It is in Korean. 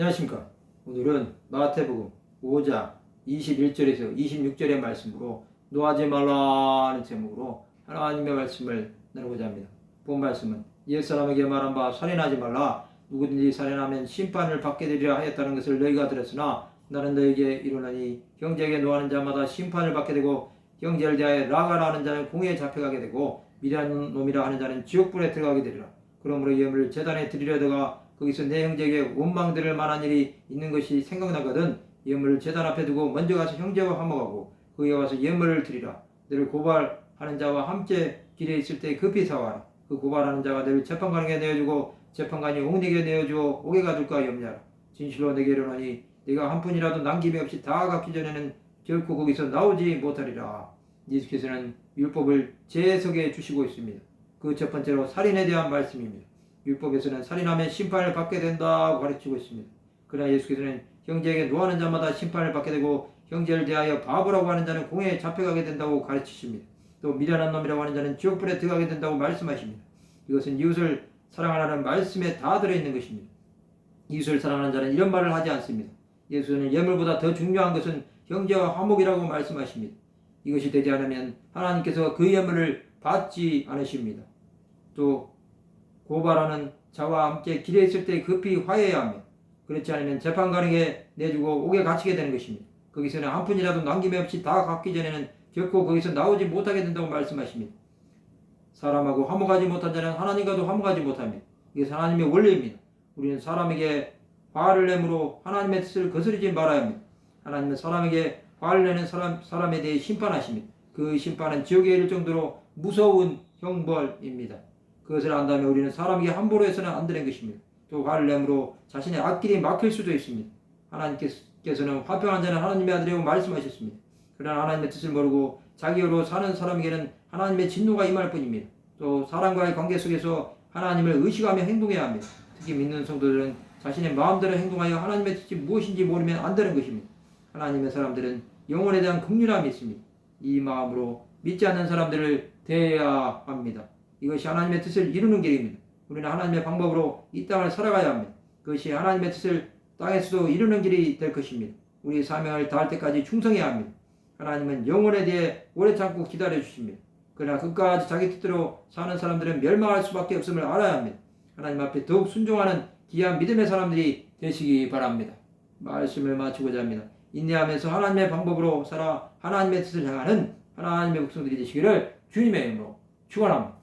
안녕하십니까. 오늘은 마태복음 5장 21절에서 26절의 말씀으로 노하지 말라는 제목으로 하나님의 말씀을 나누고자 합니다. 본 말씀은 옛사람에게 말한 바 살인하지 말라. 누구든지 살인하면 심판을 받게 되리라 하였다는 것을 너희가 들었으나 나는 너희에게 이르노니 형제에게 노하는 자마다 심판을 받게 되고 형제를 대하여 라가라 하는 자는 공회에 잡혀가게 되고 미련한 놈이라 하는 자는 지옥불에 들어가게 되리라. 그러므로 예물을 제단에 드리려다가 거기서 내 형제에게 원망들을 만한 일이 있는 것이 생각나거든 예물을 제단 앞에 두고 먼저 가서 형제와 화목하고 거기에 와서 예물을 드리라. 너를 고발하는 자와 함께 길에 있을 때 급히 사와라. 그 고발하는 자가 너를 재판관에게 내어주고 재판관이 옥내게 내어주어 옥에 가둘까 염려하라. 진실로 내게 이르노니 네가 한 푼이라도 남김이 없이 다 갚기 전에는 결코 거기서 나오지 못하리라. 예수께서는 율법을 재해석해 주시고 있습니다. 그 첫 번째로 살인에 대한 말씀입니다. 율법에서는 살인하면 심판을 받게 된다고 가르치고 있습니다. 그러나 예수께서는 형제에게 노하는 자마다 심판을 받게 되고 형제를 대하여 바보라고 하는 자는 공회에 잡혀가게 된다고 가르치십니다. 또 미련한 놈이라고 하는 자는 지옥불에 들어가게 된다고 말씀하십니다. 이것은 이웃을 사랑하라는 말씀에 다 들어있는 것입니다. 이웃을 사랑하는 자는 이런 말을 하지 않습니다. 예수는 예물보다 더 중요한 것은 형제와 화목이라고 말씀하십니다. 이것이 되지 않으면 하나님께서 그 예물을 받지 않으십니다. 또 고발하는 자와 함께 길에 있을 때 급히 화해해야 합니다. 그렇지 않으면 재판관에게 내주고 옥에 갇히게 되는 것입니다. 거기서는 한 푼이라도 남김이 없이 다 갚기 전에는 결코 거기서 나오지 못하게 된다고 말씀하십니다. 사람하고 화목하지 못한 자는 하나님과도 화목하지 못합니다. 이게 하나님의 원리입니다. 우리는 사람에게 화를 내므로 하나님의 뜻을 거스르지 말아야 합니다. 하나님은 사람에게 화를 내는 사람에 대해 심판하십니다. 그 심판은 지옥에 이를 정도로 무서운 형벌입니다. 그것을 안다면 우리는 사람에게 함부로 해서는 안 되는 것입니다. 또 화를 내므로 자신의 앞길이 막힐 수도 있습니다. 하나님께서는 화평한 자는 하나님의 아들이라고 말씀하셨습니다. 그러나 하나님의 뜻을 모르고 자기로 사는 사람에게는 하나님의 진노가 임할 뿐입니다. 또 사람과의 관계 속에서 하나님을 의식하며 행동해야 합니다. 특히 믿는 성도들은 자신의 마음대로 행동하여 하나님의 뜻이 무엇인지 모르면 안 되는 것입니다. 하나님의 사람들은 영혼에 대한 긍휼함이 있습니다. 이 마음으로 믿지 않는 사람들을 대해야 합니다. 이것이 하나님의 뜻을 이루는 길입니다. 우리는 하나님의 방법으로 이 땅을 살아가야 합니다. 그것이 하나님의 뜻을 땅에서도 이루는 길이 될 것입니다. 우리의 사명을 다할 때까지 충성해야 합니다. 하나님은 영혼에 대해 오래 참고 기다려 주십니다. 그러나 끝까지 자기 뜻대로 사는 사람들은 멸망할 수밖에 없음을 알아야 합니다. 하나님 앞에 더욱 순종하는 귀한 믿음의 사람들이 되시기 바랍니다. 말씀을 마치고자 합니다. 인내하면서 하나님의 방법으로 살아 하나님의 뜻을 향하는 하나님의 백성들이 되시기를 주님의 이름으로 축원합니다.